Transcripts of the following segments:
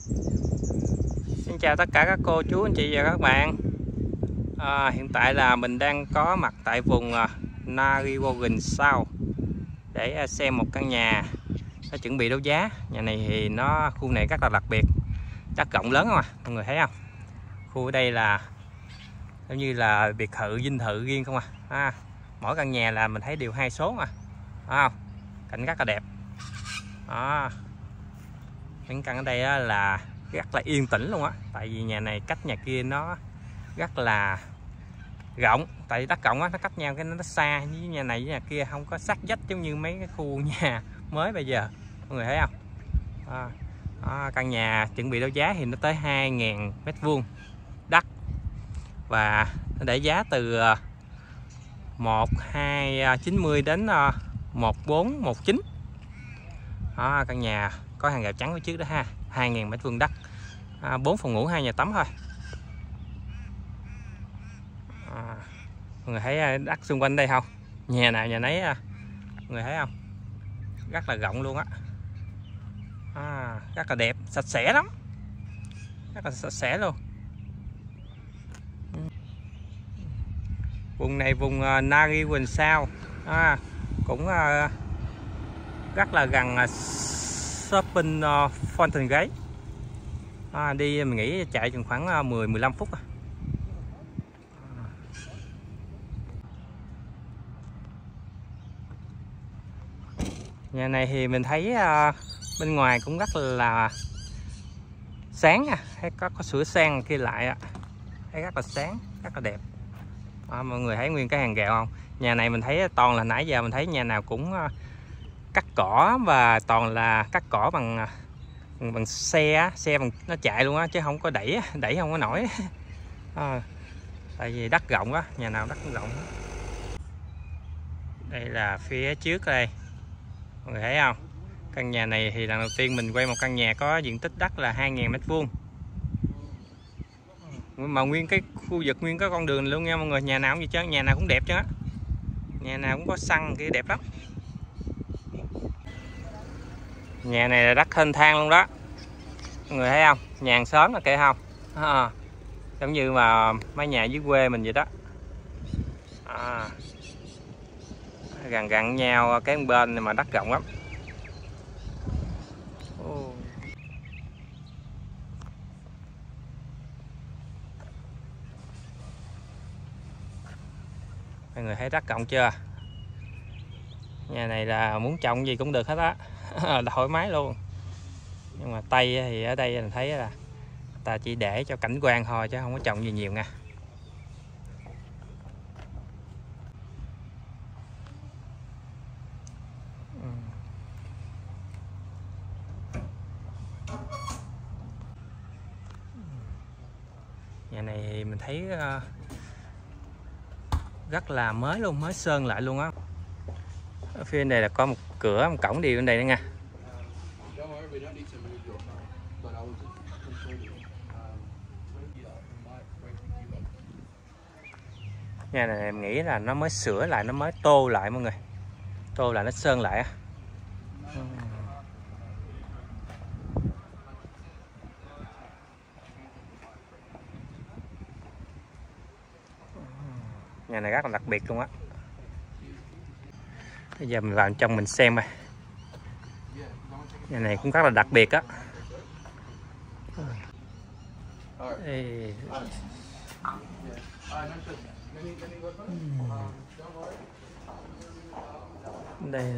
Xin chào tất cả các cô chú anh chị và các bạn. Hiện tại là mình đang có mặt tại vùng Narre sau để xem một căn nhà nó chuẩn bị đấu giá. Nhà này thì khu này rất là đặc biệt, đất rộng lớn không à, mọi người thấy không? Khu ở đây là giống như là biệt thự dinh thự riêng không à. Mỗi căn nhà là mình thấy đều 2 số mà, không? Cảnh rất là đẹp. Những căn ở đây là rất là yên tĩnh luôn á, tại vì nhà này cách nhà kia nó rất là rộng, tại vì đất rộng á, nó cách nhau cái nó xa, với nhà này với nhà kia không có sát vách giống như mấy cái khu nhà mới bây giờ, mọi người thấy không? Căn nhà chuẩn bị đấu giá thì nó tới 2.000 m² đất và nó để giá từ 1290 đến 1419. Căn nhà có hàng rào trắng phía trước đó ha, 2.000 m² đất, 4 phòng ngủ 2 nhà tắm thôi. Mọi người thấy đất xung quanh đây không? Nhà nào nhà nấy, mọi người thấy không? Rất là rộng luôn á. Rất là đẹp, sạch sẽ lắm, rất là sạch sẽ luôn. Vùng này vùng Narre sau, cũng rất là gần shopping Fountain Gate. Đi mình nghĩ chạy chừng khoảng 10-15 phút. Nhà này thì mình thấy bên ngoài cũng rất là sáng nha, thấy có sửa sang kia lại, thấy rất là sáng, rất là đẹp. Mọi người thấy nguyên cái hàng rào không? Nhà này mình thấy toàn là nãy giờ mình thấy nhà nào cũng cắt cỏ, và toàn là cắt cỏ bằng xe bằng nó chạy luôn á, chứ không có đẩy không có nổi. Tại vì đất rộng á, nhà nào đất rộng. Đây là phía trước đây, mọi người thấy không? Căn nhà này thì lần đầu tiên mình quay một căn nhà có diện tích đất là 2.000 m², mà nguyên cái khu vực nguyên có con đường luôn nha mọi người. Nhà nào cũng vậy chứ, nhà nào cũng đẹp chứ á, nhà nào cũng có xăng kia đẹp lắm. Nhà này là đất thênh thang luôn đó, mọi người thấy không? Nhà hàng xóm là kệ không? Giống như mà mấy nhà dưới quê mình vậy đó. Gần nhau cái bên mà đất rộng lắm. Mọi người thấy đất rộng chưa? Nhà này là muốn trồng gì cũng được hết á. Thoải mái luôn. Nhưng mà Tây thì ở đây mình thấy là ta chỉ để cho cảnh quan thôi chứ không có trồng gì nhiều nha. Nhà này thì mình thấy rất là mới luôn, mới sơn lại luôn á. Ở phía bên đây là có một cửa, một cổng đi bên đây nữa nha. Nhà này em nghĩ là nó mới sửa lại, nó mới tô lại mọi người, tô lại nó sơn lại á. Nhà này rất là đặc biệt luôn á. Bây giờ mình vào trong mình xem này. Nhà này cũng rất là đặc biệt á. Đây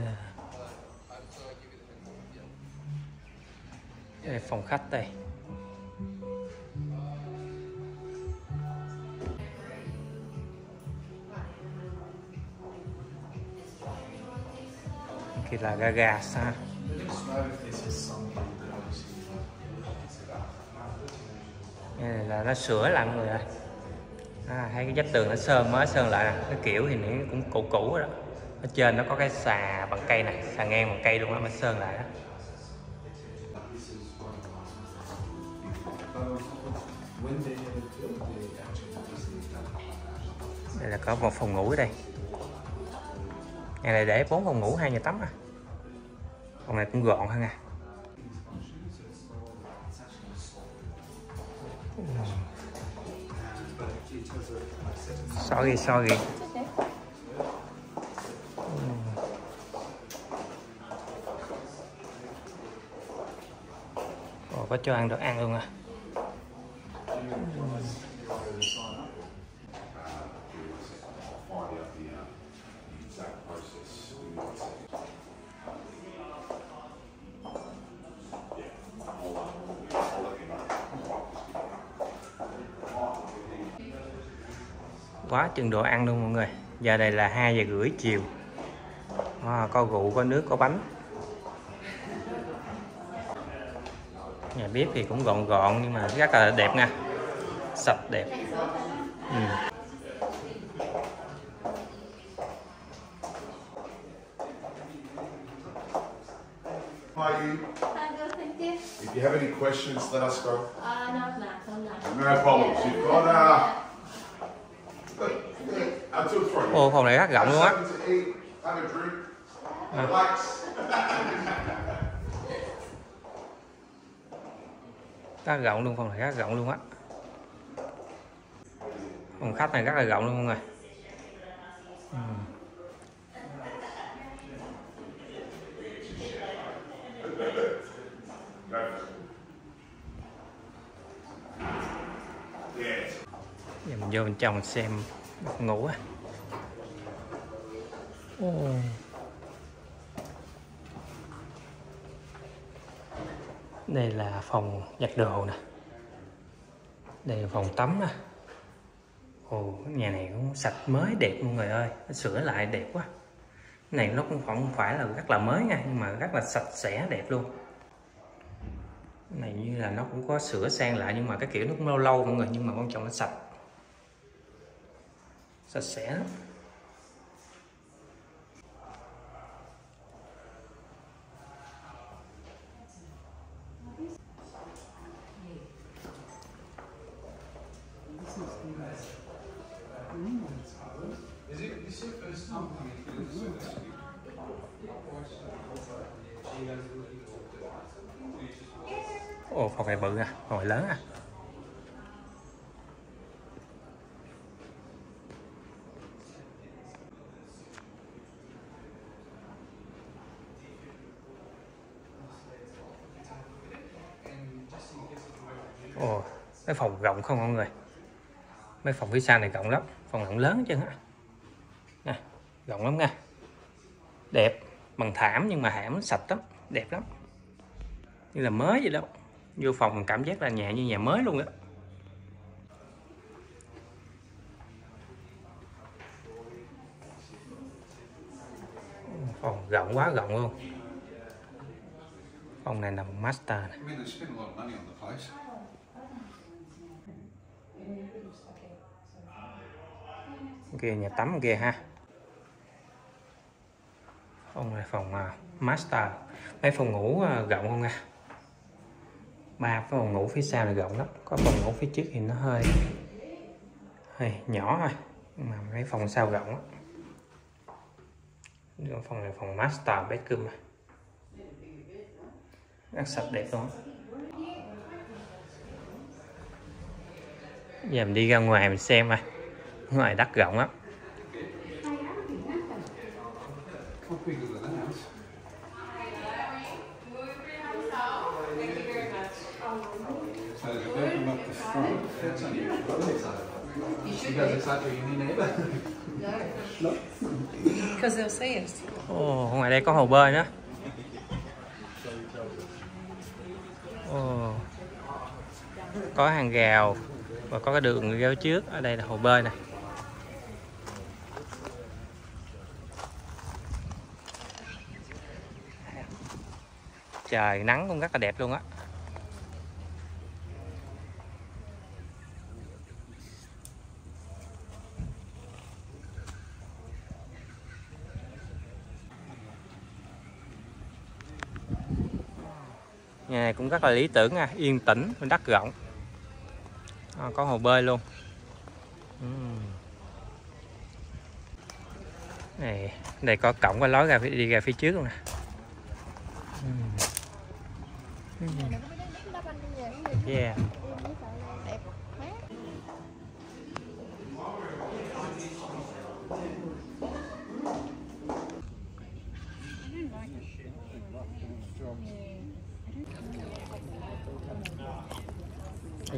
là phòng khách đây. Kia là ga xa. Đây là nó sửa lại mọi người ơi. Thấy cái vách tường nó sơn, mới sơn lại nè. Cái kiểu thì nó cũng cũ rồi đó. Ở trên nó có cái xà bằng cây này, xà ngang bằng cây luôn đó, mới sơn lại đó. Đây là có một phòng ngủ ở đây. Nhà này để 4 phòng ngủ 2 nhà tắm. Phòng này cũng gọn hơn à. Sorry. Ồ, có cho ăn đồ ăn luôn à. Quá chừng đồ ăn luôn mọi người. Giờ này là 2:30 chiều. Có rượu, có nước, có bánh. Nhà bếp thì cũng gọn gọn nhưng mà rất là đẹp nha, sạch đẹp. Hi, you. Hi, good, thank you. If you have any questions, let us know. No, No problems. You've got until 3. Ô, phòng này rất rộng luôn á. Have something to eat, have a drink, relax. Rất rộng luôn, phòng này rất rộng luôn á. Phòng khách này rất là rộng luôn mọi người. Giờ mình vô bên trong xem ngủ á. Đây là phòng giặt đồ nè. Đây là phòng tắm nè. Ồ, nhà này cũng sạch mới đẹp mọi người ơi, nó sửa lại đẹp quá. Cái này nó cũng không phải là rất là mới nha, nhưng mà rất là sạch sẽ đẹp luôn. Cái này như là nó cũng có sửa sang lại nhưng mà cái kiểu nó cũng lâu lâu mọi người, nhưng mà quan trọng nó sạch. Sạch sẽ lắm. Ồ, phòng này bự à, phòng này lớn à. Ồ, cái phòng rộng không mọi người. Mấy phòng phía sau này rộng lắm, phòng rộng lớn chứ hả. Nè, rộng lắm nha. Đẹp, bằng thảm nhưng mà thảm sạch lắm, đẹp lắm. Như là mới vậy đó. Vô phòng cảm giác là nhà như nhà mới luôn á. Phòng rộng quá rộng luôn. Phòng này nằm master này. Kia nhà tắm kia ha. Phòng này phòng master. Mấy phòng ngủ rộng không nha. 3 phòng ngủ phía sau này rộng lắm. Có phòng ngủ phía trước thì nó hơi nhỏ thôi, nhưng mà mấy phòng sau rộng á. Phòng này phòng master bedroom, rất sạch đẹp luôn. Giờ mình đi ra ngoài mình xem à. Ngoài đất rộng lắm. Ồ, ngoài đây có hồ bơi nữa. Ồ, có hàng rào và có cái đường rào trước. Ở đây là hồ bơi nè. Trời nắng cũng rất là đẹp luôn á. Nhà này cũng rất là lý tưởng nha, yên tĩnh, đất rộng. Có hồ bơi luôn. Này, đây có cổng có lối đi ra phía trước luôn nè. Yeah.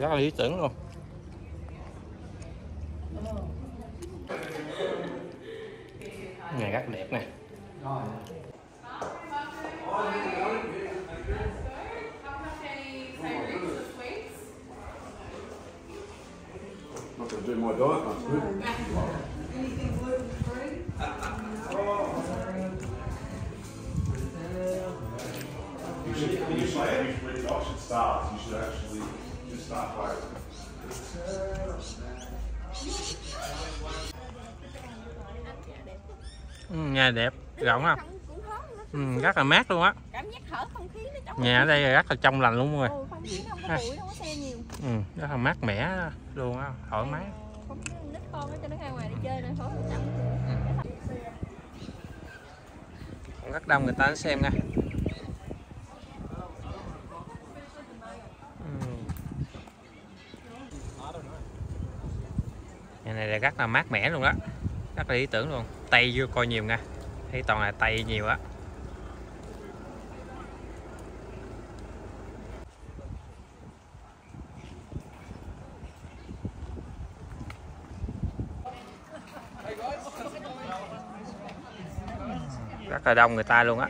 Rất là lý tưởng luôn. Này rất đẹp nè. Not gonna do my diet much good. Anything gluten free? Usually when the auction starts, you should actually just start playing. Nhà đẹp, rộng không? Rất là mát luôn á. Cảm giác thở không khí nó trong. Nhà ở đây rất là trong lành luôn mọi người. Không khí không có bụi, không có xe nhiều. Rất là mát mẻ luôn á, thoải mái. Không có nít con cho nó ra ngoài đi chơi nữa, khỏi chậm. Rất đông người ta đến xem nha. Nhà này là rất là mát mẻ luôn đó, rất là lý tưởng luôn. Tây vô coi nhiều nha, thấy toàn là Tây nhiều á. Rất là đông người ta luôn á.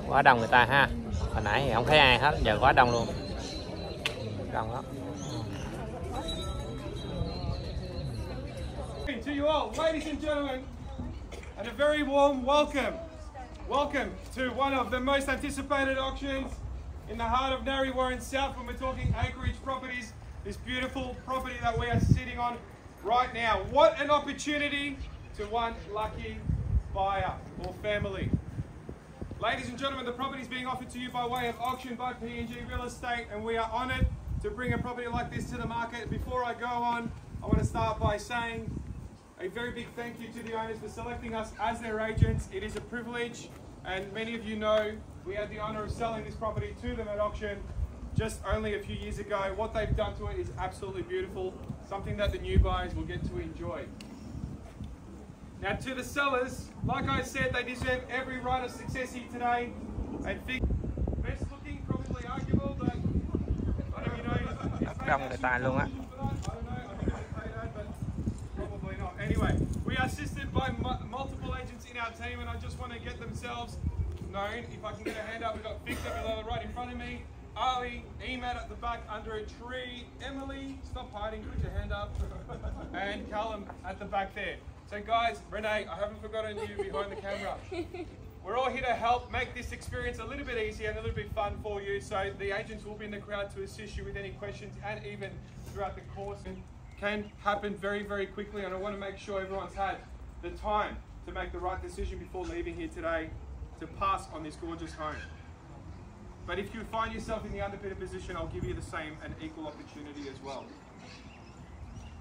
Quá đông người ta ha. Hồi nãy thì không thấy ai hết, giờ quá đông luôn. Đông đó. To you all, ladies and gentlemen, and a very warm welcome. Welcome to one of the most anticipated auctions in the heart of Narre South when we're talking acreage properties, this beautiful property that we are sitting on right now. What an opportunity to one lucky buyer or family. Ladies and gentlemen, the property is being offered to you by way of auction by PNG Real Estate, and we are honoured to bring a property like this to the market. Before I go on, I want to start by saying a very big thank you to the owners for selecting us as their agents. It is a privilege, and many of you know we had the honour of selling this property to them at auction just only a few years ago. What they've done to it is absolutely beautiful, something that the new buyers will get to enjoy. Now to the sellers, like I said, they deserve every right of success here today. And best looking, probably arguable, but I don't know. Đông người ta luôn á. Probably not. Anyway, we are assisted by multiple agents in our team, and I just want to get themselves known. If I can get a hand up, we've got Victor right in front of me, Ali, Emad at the back under a tree, Emily, stop hiding, put your hand up, and Callum at the back there. So guys, Renee, I haven't forgotten you behind the camera. We're all here to help make this experience a little bit easier and a little bit fun for you. So the agents will be in the crowd to assist you with any questions, and even throughout the course. It can happen very, very quickly, and I want to make sure everyone's had the time to make the right decision before leaving here today to pass on this gorgeous home. But if you find yourself in the underbidder position, I'll give you the same and equal opportunity as well.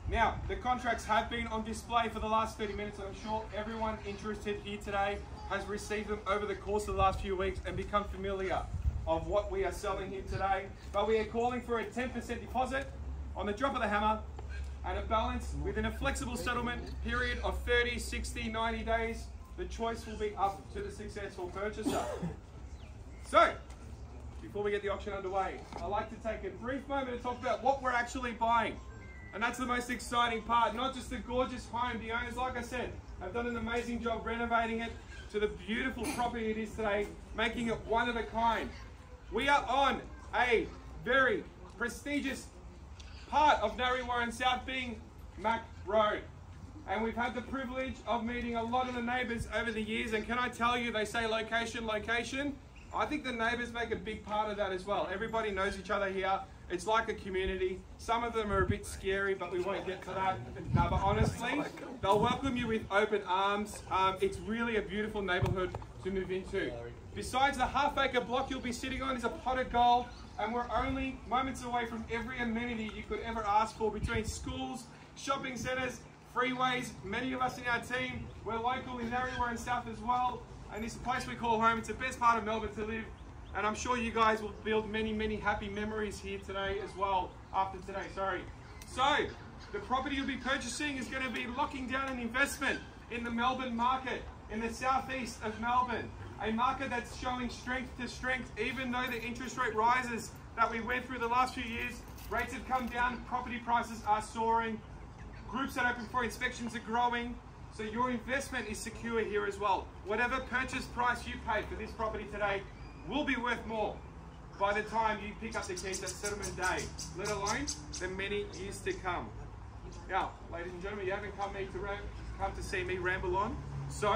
Now, the contracts have been on display for the last 30 minutes, and I'm sure everyone interested here today has received them over the course of the last few weeks and become familiar of what we are selling here today. But we are calling for a 10% deposit on the drop of the hammer and a balance within a flexible settlement period of 30, 60, 90 days. The choice will be up to the successful purchaser. So, before we get the auction underway, I'd like to take a brief moment to talk about what we're actually buying. And that's the most exciting part, not just the gorgeous home. The owners, like I said, have done an amazing job renovating it to the beautiful property it is today, making it one of a kind. We are on a very prestigious part of Narre South, being Mac Road. And we've had the privilege of meeting a lot of the neighbours over the years, and can I tell you, they say location, location. I think the neighbours make a big part of that as well. Everybody knows each other here. It's like a community. Some of them are a bit scary, but we won't get to that. No, but honestly, they'll welcome you with open arms. It's really a beautiful neighbourhood to move into. Besides the half-acre block you'll be sitting on is a pot of gold, and we're only moments away from every amenity you could ever ask for, between schools, shopping centres, freeways. Many of us in our team, we're local in Narre South as well, and this place we call home. It's the best part of Melbourne to live. And I'm sure you guys will build many, many happy memories here today as well, after today, sorry. So, the property you'll be purchasing is going to be locking down an investment in the Melbourne market, in the southeast of Melbourne. A market that's showing strength to strength, even though the interest rate rises that we went through the last few years. Rates have come down, property prices are soaring, groups that open for inspections are growing, so your investment is secure here as well. Whatever purchase price you pay for this property today will be worth more by the time you pick up the keys at settlement day, let alone the many years to come. Now, ladies and gentlemen, you haven't come to see me ramble on, so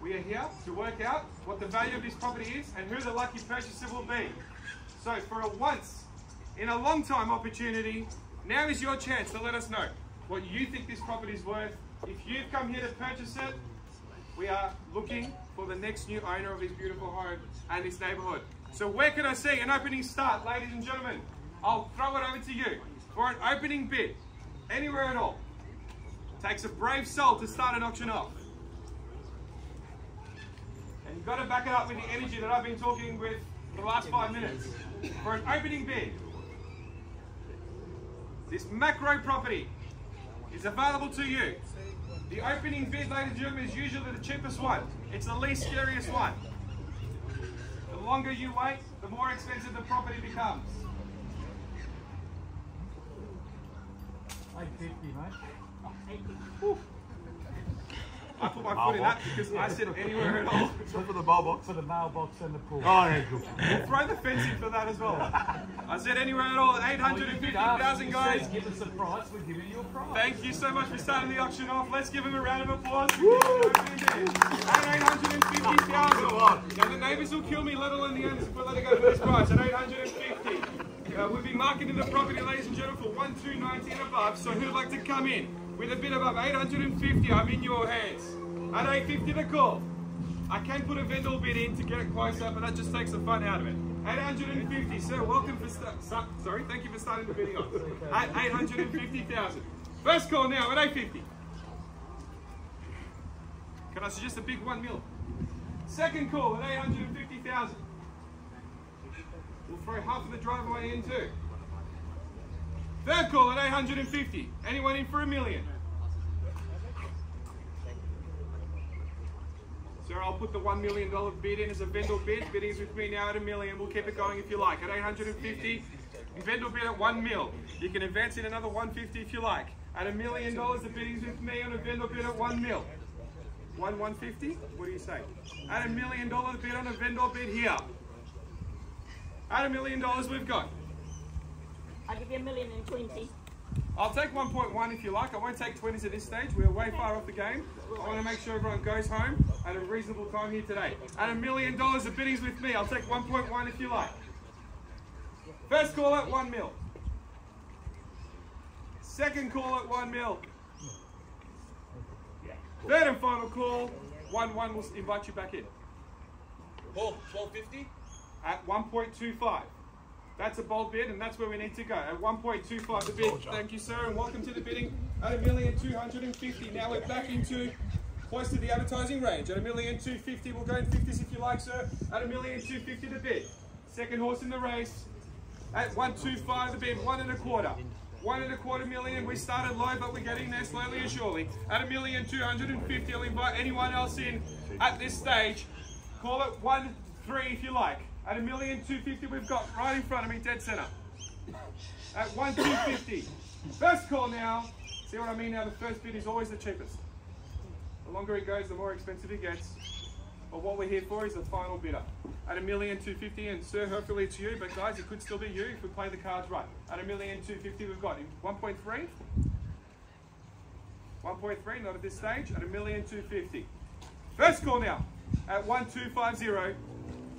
we are here to work out what the value of this property is and who the lucky purchaser will be. So for a once in a long time opportunity, now is your chance to let us know what you think this property is worth. If you've come here to purchase it, we are looking for the next new owner of this beautiful home and this neighbourhood. So where can I see an opening start, ladies and gentlemen? I'll throw it over to you for an opening bid, anywhere at all. It takes a brave soul to start an auction off. And you've got to back it up with the energy that I've been talking with for the last 5 minutes. For an opening bid, this macro property is available to you. The opening bid, ladies and gentlemen, is usually the cheapest one. It's the least scariest one. The longer you wait, the more expensive the property becomes. 850, mate. Whew. I put my foot in that because I said anywhere at all. So for the mailbox? For the mailbox and the pool. Oh, yeah, good. We'll throw the fence in for that as well. I said anywhere at all. 850,000 guys. Give us a price, we're giving you a price. Thank you so much for starting the auction off. Let's give him a round of applause. At 850,000. Now the neighbours will kill me, let alone the owners, if we let it go for this price. At 850. We'll be marketing the property, ladies and gentlemen, for 1,290 and above. So who'd like to come in with a bid above 850? I'm in your hands. At 850 the call. I can put a vendor bid in to get it closer, but that just takes the fun out of it. 850, sir. Welcome for thank you for starting the bidding off. At 850,000. First call now at 850. Can I suggest a big 1 mil? Second call at 850,000. We'll throw half of the driveway in too. Third call at 850. Anyone in for $1 million? Sir, I'll put the $1 million bid in as a vendor bid. Bidding is with me now at $1 million. We'll keep it going if you like. At 850, vendor bid at 1 mil. You can advance in another 150 if you like. At $1 million, the bidding is with me on a vendor bid at 1 mil. 150? What do you say? At $1 million bid on a vendor bid here. At $1 million we've got. I'll give you $1,020,000. I'll take 1.1 if you like. I won't take 20s at this stage. We're way far off the game. I want to make sure everyone goes home at a reasonable time here today. At $1 million, the bidding's with me. I'll take 1.1 if you like. First call at 1 mil. Second call at 1 mil. Third and final call, 1-1 will invite you back in. Paul, 1250? At 1.25. That's a bold bid, and that's where we need to go. At 1.25 the bid. Thank you, sir, and welcome to the bidding at 1,250,000. Now we're back into close to the advertising range. At 1,250,000, we'll go in 50s if you like, sir. At 1,250,000 the bid. Second horse in the race. At 1.25 the bid. 1.25. 1.25 million. We started low, but we're getting there slowly and surely. At 1,250,000, I'll invite anyone else in at this stage. Call it 1.3 if you like. At 1,250,000, we've got right in front of me, dead center. At 1,250,000. First call now. See what I mean now? The first bid is always the cheapest. The longer it goes, the more expensive it gets. But what we're here for is the final bidder. At 1,250,000, and sir, hopefully it's you, but guys, it could still be you if we play the cards right. At 1,250,000, we've got 1.3. 1.3, not at this stage. At 1,250,000. First call now. At 1,250,000.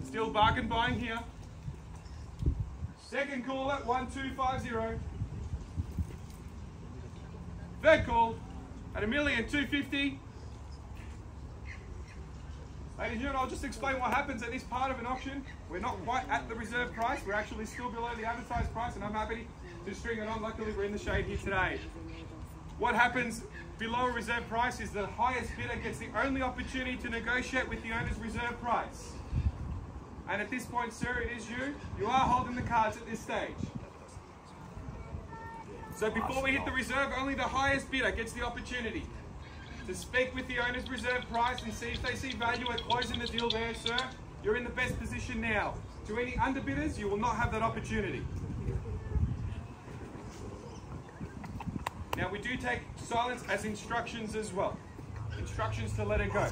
Still bargain buying here. Second call at 1,250,000. Third call at 1,250,000. Ladies and gentlemen, I'll just explain what happens at this part of an auction. We're not quite at the reserve price. We're actually still below the advertised price, and I'm happy to string it on. Luckily, we're in the shade here today. What happens below a reserve price is the highest bidder gets the only opportunity to negotiate with the owner's reserve price. And at this point, sir, it is you. You are holding the cards at this stage. So before we hit the reserve, only the highest bidder gets the opportunity to speak with the owner's reserve price and see if they see value at closing the deal there, sir. You're in the best position now. To any underbidders, you will not have that opportunity. Now we do take silence as instructions as well. Instructions to let it go.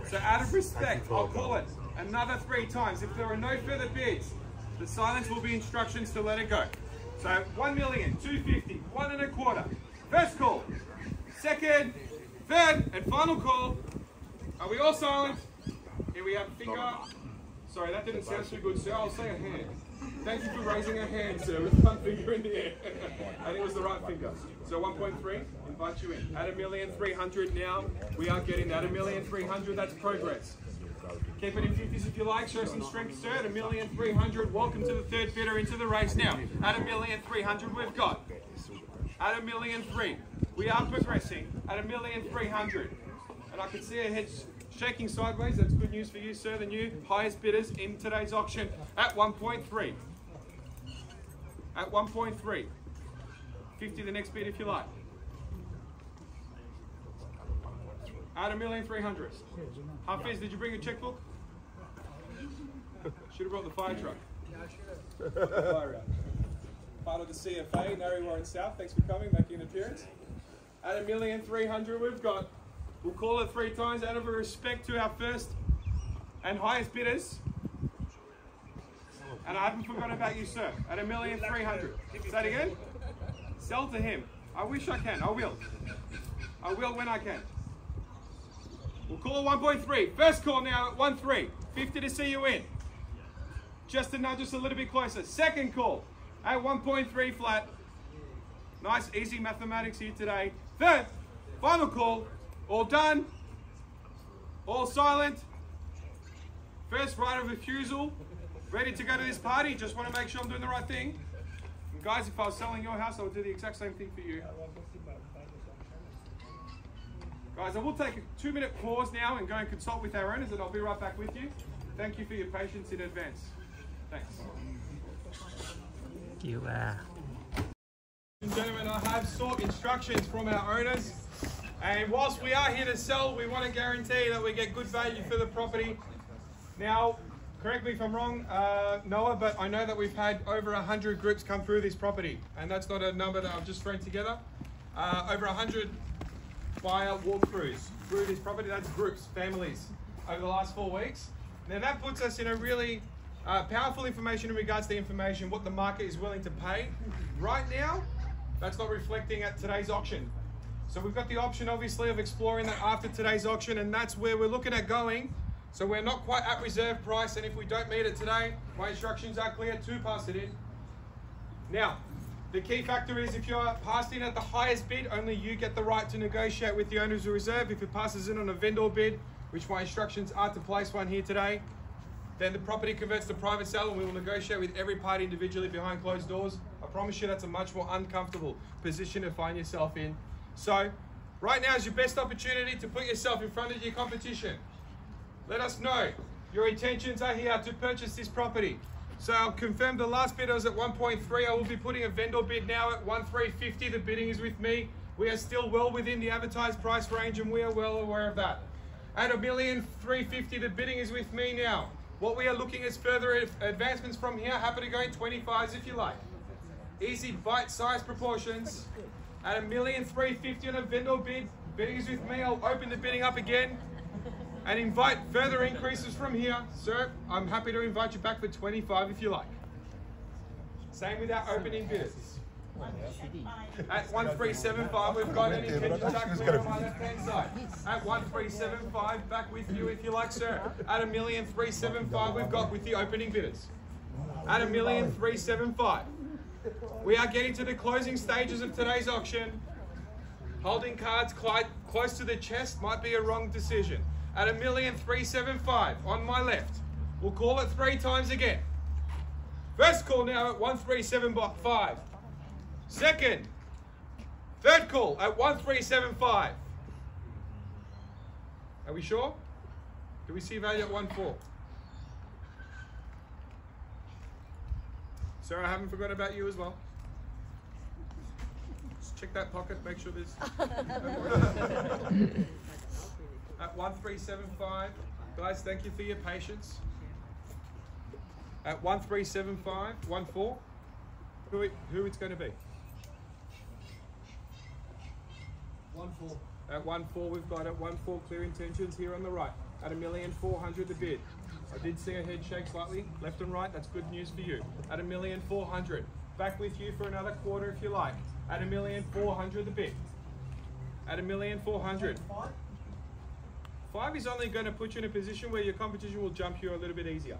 So out of respect, I'll call it another 3 times. If there are no further bids, the silence will be instructions to let it go. So 1,250,000, 1 1/4. First call, second, third, and final call. Are we all silent? Here we have finger. Sorry, that didn't sound too good, sir. I'll say a hand. Thank you for raising a hand, sir, with 1 finger in the air. I think it was the right finger. So 1.3, invite you in. At 1,300,000 now, we are getting that. 1,300,000, that's progress. Keep it in 50s if you like. Show some strength, sir. At 1,300,000, welcome to the third bidder into the race now. At 1,300,000, we've got. At 1,300,000, we are progressing. At 1,300,000, and I can see our heads shaking sideways. That's good news for you, sir. The new highest bidders in today's auction at 1.3. At 1.3. 50 the next bid if you like. At 1,300,000. Hafiz, did you bring a checkbook? Should have brought the fire truck. Fire out. Part of the CFA, Narre, Warren South. Thanks for coming, making an appearance. At 1,300,000 we've got. We'll call it 3 times out of a respect to our first and highest bidders. And I haven't forgotten about you, sir. At 1,300,000. Say it again. Sell to him. I wish I can. I will. I will when I can. We'll call it 1.3. First call now at 1.3. 50 to see you in. Just to nudge us a little bit closer. Second call at 1.3 flat. Nice, easy mathematics here today. Third, final call. All done. All silent. First right of refusal. Ready to go to this party. Just want to make sure I'm doing the right thing. And guys, if I was selling your house, I would do the exact same thing for you. Guys, I will take a 2-minute pause now and go and consult with our owners, and I'll be right back with you. Thank you for your patience in advance. Thanks. You Ladies and gentlemen, I have sought instructions from our owners, and whilst we are here to sell, we want to guarantee that we get good value for the property. Now, correct me if I'm wrong, Noah, but I know that we've had over 100 groups come through this property, and that's not a number that I've just thrown together. Over 100 buyer walkthroughs through this property. That's groups, families, over the last 4 weeks. Now that puts us in a really powerful information in regards to information, what the market is willing to pay. Right now, that's not reflecting at today's auction. So we've got the option, obviously, of exploring that after today's auction, and that's where we're looking at going. So we're not quite at reserve price, and if we don't meet it today, my instructions are clear to pass it in. Now, the key factor is if you're passed in at the highest bid, only you get the right to negotiate with the owner's reserve. If it passes in on a vendor bid, which my instructions are to place one here today, then the property converts to private sale and we will negotiate with every party individually behind closed doors. I promise you that's a much more uncomfortable position to find yourself in. So, right now is your best opportunity to put yourself in front of your competition. Let us know your intentions are here to purchase this property. So I'll confirm the last bid was at 1.3. I will be putting a vendor bid now at 1,350. The bidding is with me. We are still well within the advertised price range and we are well aware of that. At 1,350,000, the bidding is with me now. What we are looking is further advancements from here. Happy to go in 25s if you like. Easy bite-sized proportions. At 1,350,000 on a vendor bid, bidding is with me. I'll open the bidding up again and invite further increases from here. Sir, I'm happy to invite you back for 25 if you like. Same with our opening bidders. At 1,375, we've got any pitch attack clear on my left-hand side. At 1,375, back with you if you like, sir. At 1,375, we've got with the opening bidders. At 1,375. We are getting to the closing stages of today's auction. Holding cards close to the chest might be a wrong decision. At 1,375 on my left. We'll call it 3 times again. First call now at 1,375. Second, third call at 1,375. Are we sure? Do we see value at 1.4? Sir, I haven't forgotten about you as well. check that pocket, make sure there's... At 1375, guys, thank you for your patience. At 1375, 14, who it's going to be? 1-4. At 14, we've got at 14 clear intentions here on the right. At 1,400,000 the bid. I did see a head shake slightly, left and right, that's good news for you. At 1,400,000. Back with you for another quarter if you like. At 1,400,000 the bid. At 1,400,000. 5 is only going to put you in a position where your competition will jump you a little bit easier.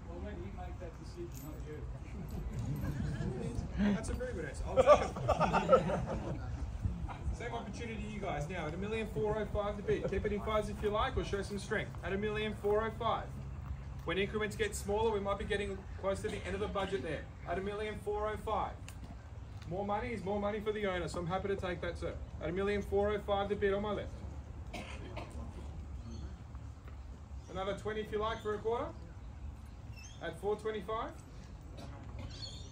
Well, when you make that decision, not you. That's a very good answer. I'll take it. Same opportunity to you guys now. At 1,405,000 the bid. Keep it in 5s if you like, or show some strength. At 1,405,000. When increments get smaller, we might be getting close to the end of the budget there. At 1,405,000. More money is more money for the owner, so I'm happy to take that, sir. At 1,405,000 the bid on my left. Another 20 if you like for a quarter. At 425.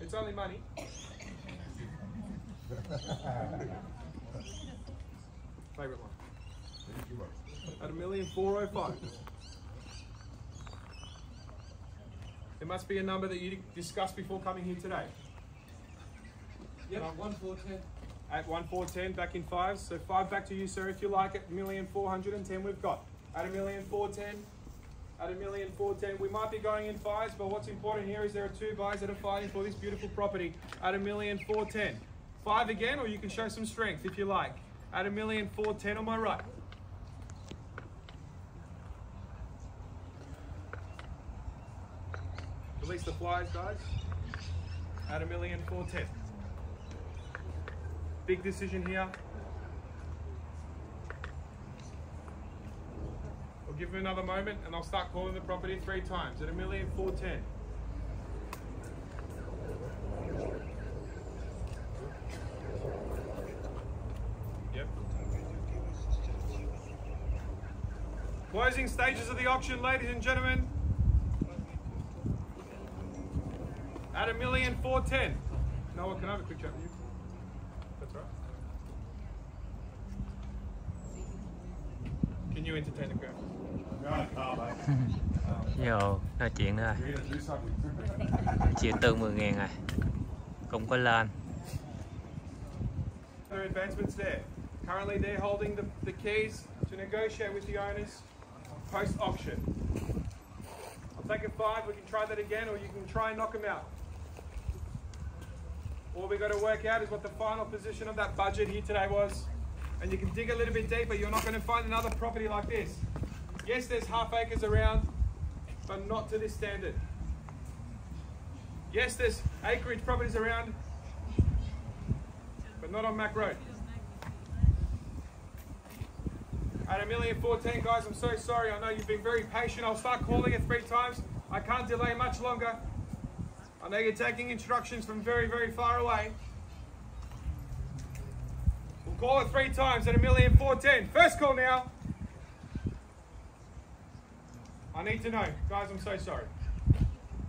It's only money. Favourite one. At 1,405,000. There must be a number that you discussed before coming here today. Yep, 1-4-10. At 1,410, back in 5s. So 5 back to you, sir, if you like. At 1,410 we've got. At 1,410. At 1,410, we might be going in 5s, but what's important here is there are 2 buys that are fighting for this beautiful property. At 1,410. 5 again, or you can show some strength if you like. At 1,410 on my right. Release the flies, guys. At 1,410. Big decision here. We'll give him another moment and I'll start calling the property 3 times. At 1,410. Yep. Closing stages of the auction, ladies and gentlemen. At 1,410. Noah, can I have a quick chat with you? That's right. Can you entertain the crowd? Vô nói chuyện nữa rồi. Chia tư 10.000 rồi. Cũng có lên. Other advancements there. Currently they're holding the keys to negotiate with the owners post-auction. I'll take a 5, we can try that again, or you can try and knock them out. All we got to work out is what the final position of that budget here today was. And you can dig a little bit deeper, you're not going to find another property like this. Yes, there's half acres around, but not to this standard. Yes, there's acreage properties around, but not on Mac Road. At 1,410, guys, I'm so sorry. I know you've been very patient. I'll start calling it 3 times. I can't delay much longer. I know you're taking instructions from very, very far away. We'll call it 3 times at 1,410. First call now. I need to know. Guys, I'm so sorry.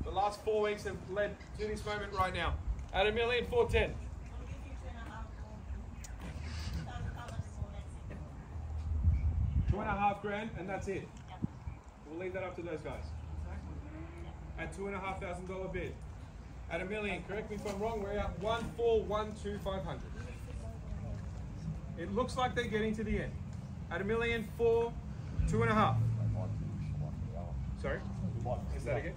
The last 4 weeks have led to this moment right now. At 1,410. 2.5 grand, and that's it. We'll leave that up to those guys. At $2,500 bid. At 1 million, correct me if I'm wrong, we're at 1,412,500. It looks like they're getting to the end. At 1,402,500. 2.5. Sorry? Is that again?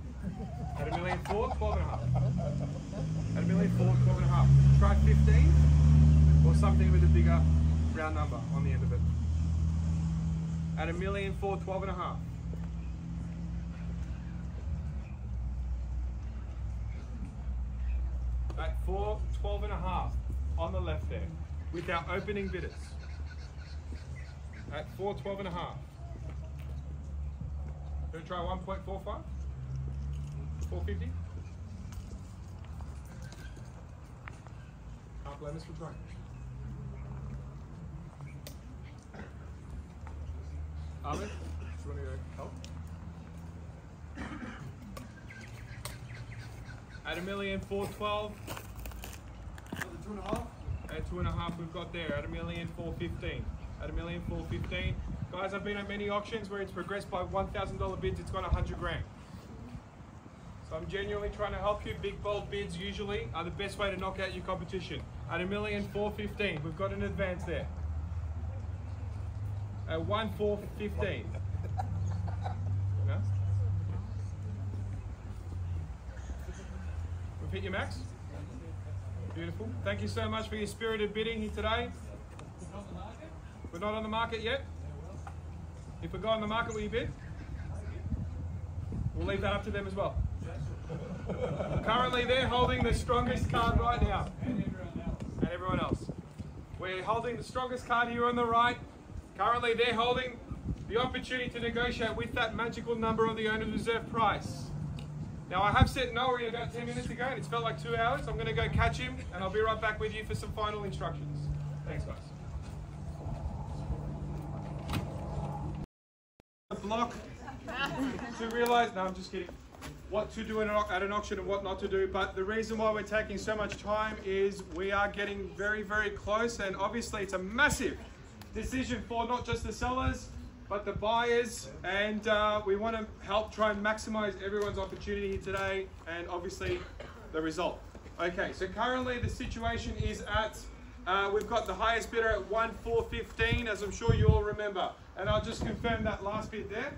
At 1,412,500. At 1,412,500. Try 15 or something with a bigger round number on the end of it. At 1,412,500. At 412,500 on the left there, with our opening bidders. At 412,500. Gonna try 1.45? 450? Can't blame us for trying. Ahmed, do you want to go help? At 1,412,000. For the 2.5? At At 2.5 we've got there at 1,415,000. At 1,415,000. Guys, I've been at many auctions where it's progressed by $1,000 bids, it's gone 100 grand. So I'm genuinely trying to help you. Big bold bids usually are the best way to knock out your competition. At 1,415,000, we've got an advance there. At 1,415,000. No? We've hit your max. Beautiful. Thank you so much for your spirited bidding here today. We're not on the market yet. If we go on the market, will you bid? We'll leave that up to them as well. Currently, they're holding the strongest card right now. And everyone else. We're holding the strongest card here on the right. Currently, they're holding the opportunity to negotiate with that magical number on the owner's reserve price. Now, I have sent Narre about 10 minutes ago, and it's felt like 2 hours. I'm going to go catch him, and I'll be right back with you for some final instructions. Thanks, guys. The block to realise, no, I'm just kidding, what to do at an auction and what not to do. But the reason why we're taking so much time is we are getting very, very close, and obviously it's a massive decision for not just the sellers, but the buyers, and we want to help try and maximize everyone's opportunity here today, and obviously the result. Okay, so currently the situation is at, we've got the highest bidder at 1,415,000, as I'm sure you all remember. And I'll just confirm that last bid there,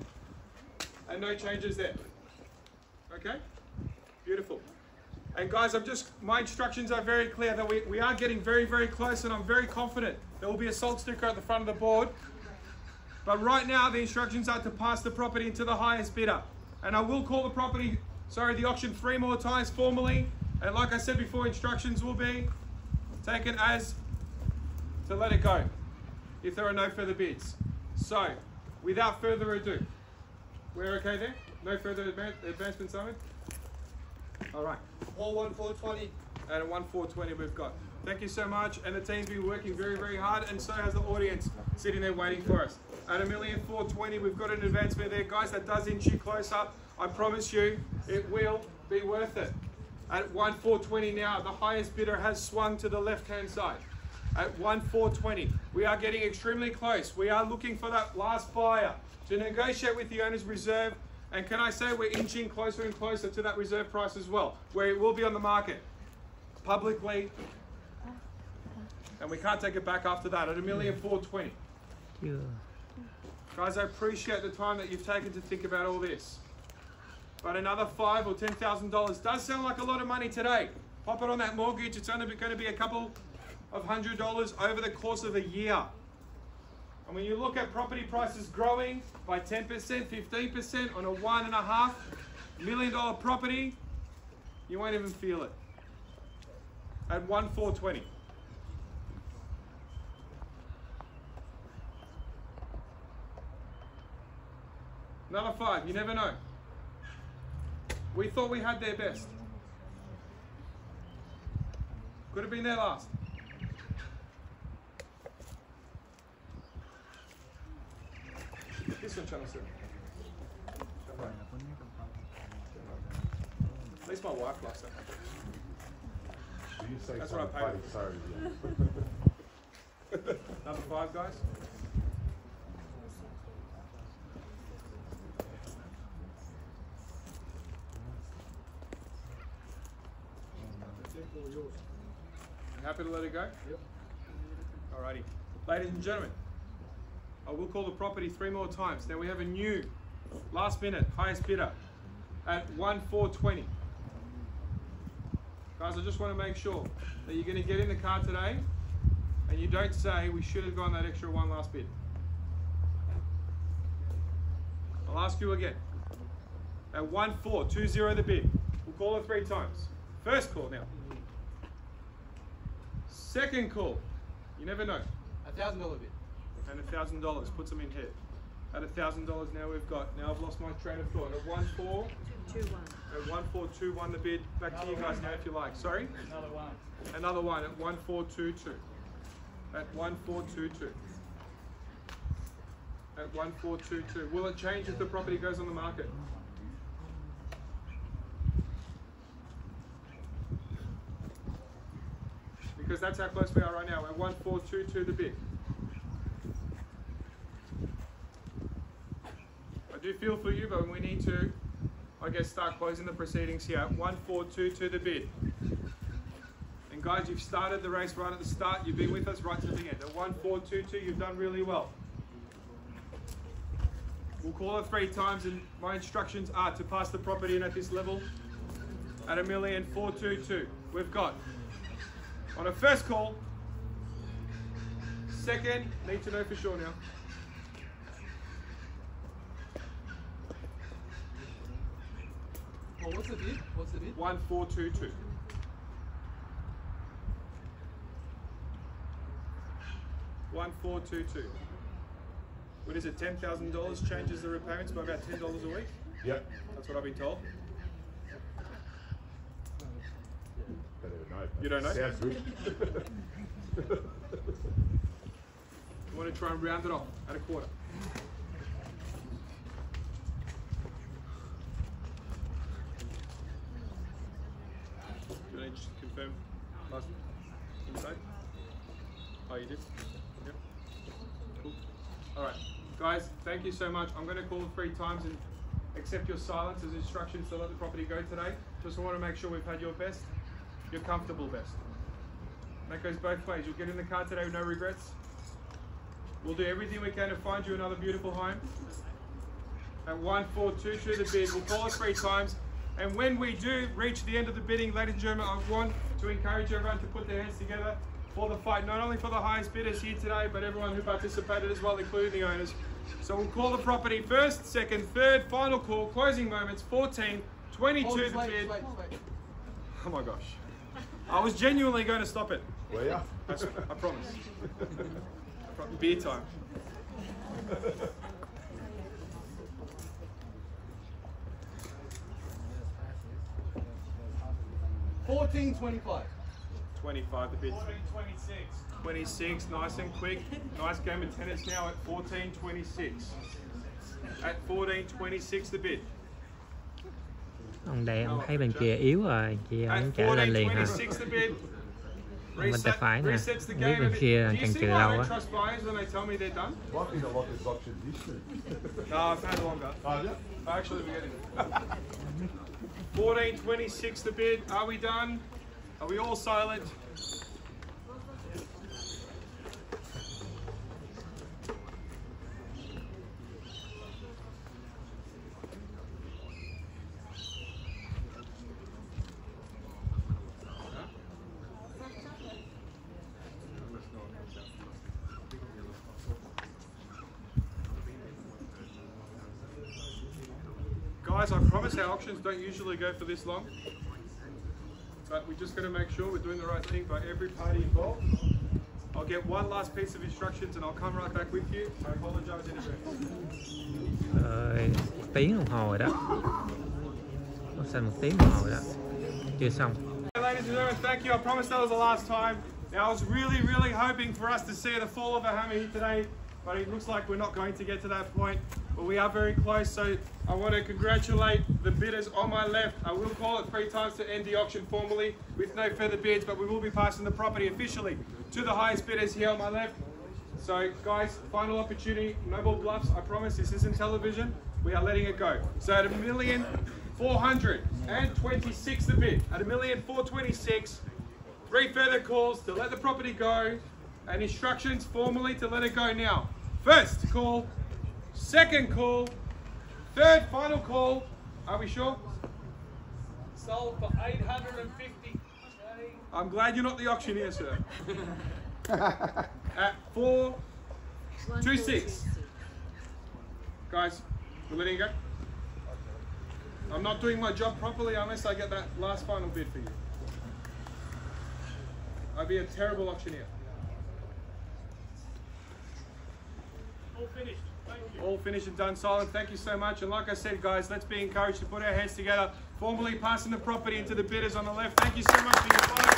and no changes there. Okay, beautiful. And guys, my instructions are very clear that we are getting very, very close, and I'm very confident there will be a sold sticker at the front of the board. But right now, the instructions are to pass the property into the highest bidder. And I will call the auction 3 more times formally. And like I said before, instructions will be taken as to let it go if there are no further bids. So, without further ado, we're okay there? No further advancements, Simon? All right. All 1,420. And at 1,420 we've got. Thank you so much. And the team's been working very, very hard, and so has the audience sitting there waiting for us. At 1,420,000, we've got an advancement there. Guys, that does inch you closer. I promise you, it will be worth it. At 1,420 now, the highest bidder has swung to the left-hand side. At 1,420, we are getting extremely close. We are looking for that last buyer to negotiate with the owner's reserve. And can I say we're inching closer and closer to that reserve price as well, where it will be on the market publicly. And we can't take it back after that at 1,420,000. Yeah. Guys, I appreciate the time that you've taken to think about all this. But another $5,000 or $10,000 does sound like a lot of money today. Pop it on that mortgage. It's only going to be a couple of $100 over the course of a year. And when you look at property prices growing by 10%, 15% on a $1.5 million property, you won't even feel it. At 1,420,000. Another 5, you never know. We thought we had their best. Could have been their last. This one, Channel 7. At least my wife likes that. You say That's what I paid. Sorry. Number 5, guys. You happy to let it go? Yep. Alrighty. Ladies and gentlemen, I will call the property 3 more times. Now we have a new last minute highest bidder at 1,420,000. Guys, I just want to make sure that you're going to get in the car today and you don't say we should have gone that extra 1 last bid. I'll ask you again. At 1,420,000 the bid. We'll call it 3 times. First call now. Second call. You never know. $1,000 bid. And $1,000 puts them in here. At $1,000 now we've got. Now I've lost my train of thought. At 1,421. At 1,421 the bid. Back to you guys now if you like. Sorry. Another one. Another one at 1,422. At 1,422. At 1,422. Will it change if the property goes on the market? because that's how close we are right now. We're 1422 the bid. I do feel for you, but we need to, I guess, start closing the proceedings here. 1422 the bid. And guys, you've started the race right at the start. You've been with us right to the end. At 1422, you've done really well. We'll call it 3 times, and my instructions are to pass the property in at this level at 1,422. We've got on a first call, second, need to know for sure now. Oh, what's the bid? What's the bid? 1422. $1,422. What is it? $10,000 changes the repayments by about $10 a week. Yep. That's what I've been told. Don't even know. You don't know? Sounds good. You want to try and round it off at a quarter. Do you need to just confirm last inside? Oh, you did? Yep. Cool. All right. Guys, thank you so much. I'm going to call 3 times and accept your silence as instructions to let the property go today. Just want to make sure we've had your best, your comfortable best. That goes both ways. You'll get in the car today with no regrets. We'll do everything we can to find you another beautiful home. At 1422 the bid, we'll call it 3 times. And when we do reach the end of the bidding, ladies and gentlemen, I want to encourage everyone to put their hands together for the fight, not only for the highest bidders here today, but everyone who participated as well, including the owners. So we'll call the property first, second, third, final call, closing moments, 1422 the bid. Oh my gosh. I was genuinely going to stop it. Were ya? I promise. Beer time. $14.25. 25 the bid. 26, nice and quick. Nice game of tennis now at 14.26. At 14.26 the bid. Ông đây ông thấy bên kia yếu rồi, kia ông trả lên liền hả? 14.26 the bid. Bên tay phải nè, Resets the biết game. bên Do kia you chần see chừ why I lâu don't á. trust buyers when they tell me they're done? Why do you like this option history? No, I've had longer. Oh, yeah? I actually forget it. 14.26 the bid. Are we done? Are we all silent? Guys, I promise our auctions don't usually go for this long, but we're just going to make sure we're doing the right thing by every party involved. I'll get one last piece of instructions and I'll come right back with you. I apologize in advance. 1 tiếng đồng hồ rồi đó. Nó xanh 1 tiếng đồng hồ rồi đó. Chưa xong. Ladies and gentlemen, thank you. I promised that was the last time. Now, I was really hoping for us to see the fall of a hammer here today, but it looks like we're not going to get to that point. But we are very close, so I want to congratulate the bidders on my left. I will call it 3 times to end the auction formally with no further bids, but we will be passing the property officially to the highest bidders here on my left. So guys, final opportunity, no more bluffs. I promise this isn't television. We are letting it go. So at 1,426 the bid, at 1,426, 3 further calls to let the property go and instructions formally to let it go now. First call, second call, third final call. Are we sure? Sold for $850. I'm glad you're not the auctioneer, sir. At 426. Guys, we're letting it go. I'm not doing my job properly unless I get that last final bid for you. I'd be a terrible auctioneer. All finished. Thank you. All finished and done, silent. Thank you so much. And like I said, guys, let's be encouraged to put our hands together, formally passing the property into the bidders on the left. Thank you so much for your time.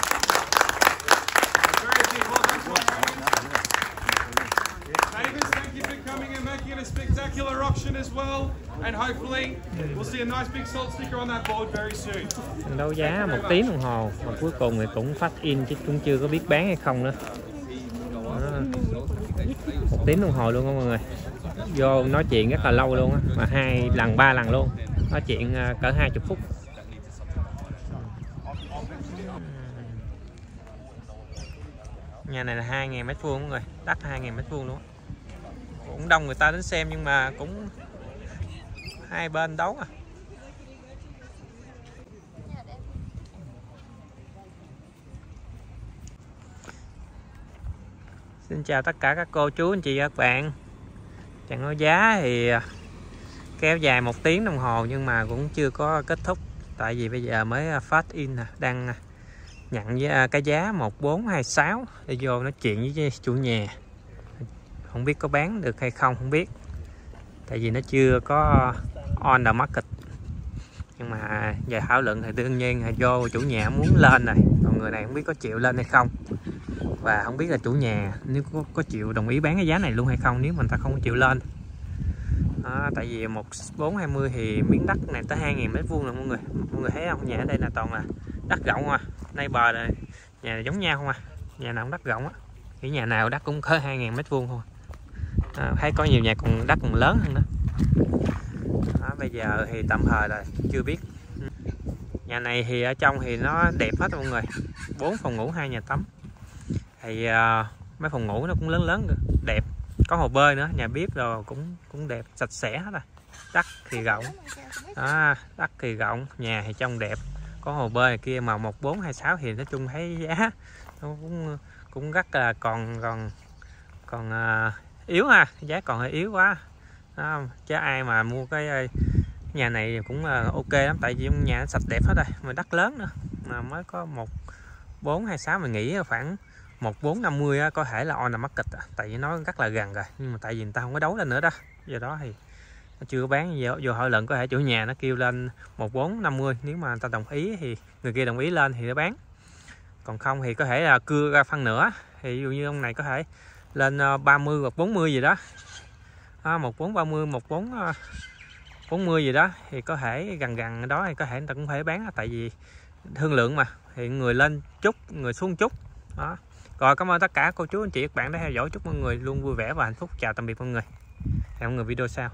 Very big well done to our audience. Neighbours, thank you for coming and making it a spectacular auction as well. and hopefully we'll see a nice big salt sticker on that board very soon. Đấu giá 1 tiếng đồng hồ mà cuối cùng thì cũng phát in chứ cũng chưa có biết bán hay không nữa. Đó. 1 tiếng đồng hồ luôn đó mọi người. Vô nói chuyện rất là lâu luôn á, mà 2 lần 3 lần luôn. Nói chuyện cỡ 20 phút. Nhà này là 2.000 m² mọi người, đắt 2.000 m² luôn. Cũng đông người ta đến xem nhưng mà cũng hai bên đấu à. Xin chào tất cả các cô chú anh chị và các bạn. Trận đấu giá thì kéo dài 1 tiếng đồng hồ nhưng mà cũng chưa có kết thúc, tại vì bây giờ mới phát in nè, đang nhận với cái giá 1426 để vô nói chuyện với chủ nhà. Không biết có bán được hay không không biết, tại vì nó chưa có on the market. Nhưng mà về thảo luận thì đương nhiên là vô chủ nhà muốn lên này, còn người này không biết có chịu lên hay không, và không biết là chủ nhà nếu có chịu đồng ý bán cái giá này luôn hay không nếu mình ta không chịu lên. Đó, tại vì 1420 thì miếng đất này tới 2.000 m² là mọi người thấy không? Nhà ở đây là toàn là đất rộng à, nay bờ này nhà này giống nhau không à, nhà nào cũng đất rộng á, cái nhà nào đất cũng có 2.000 m² thôi. Thấy có nhiều nhà còn đất còn lớn hơn đó. Đó, bây giờ thì tạm thời là chưa biết. Nhà này thì ở trong thì nó đẹp hết mọi người, 4 phòng ngủ 2 nhà tắm, thì mấy phòng ngủ nó cũng lớn lớn đẹp, có hồ bơi nữa, nhà bếp rồi cũng đẹp sạch sẽ hết rồi. Đất thì rộng, đất thì rộng, nhà thì trong đẹp, có hồ bơi kia mà 1426 thì nói chung thấy giá nó cũng rất là còn yếu ha, giá còn hơi yếu quá. Chứ ai mà mua cái nhà này cũng ok lắm, tại vì nhà nó sạch đẹp hết rồi, mà đất lớn nữa, mà mới có 1426 mình nghĩ khoảng 1450 có thể là on the market, tại vì nó rất là gần rồi, nhưng mà tại vì người ta không có đấu lên nữa đó, do đó thì nó chưa có bán. Vô hội luận có thể chủ nhà nó kêu lên 1450, nếu mà người ta đồng ý thì người kia đồng ý lên thì nó bán, còn không thì có thể là cưa ra phân nữa, thì ví dụ như ông này có thể lên 30 hoặc 40 gì đó, 1430 1440 gì đó, thì có thể gần đó thì có thể người ta cũng phải bán, tại vì thương lượng mà, thì người lên chút người xuống chút đó. Rồi, cảm ơn tất cả cô chú anh chị các bạn đã theo dõi, chúc mọi người luôn vui vẻ và hạnh phúc. Chào tạm biệt mọi người, hẹn mọi người video sau.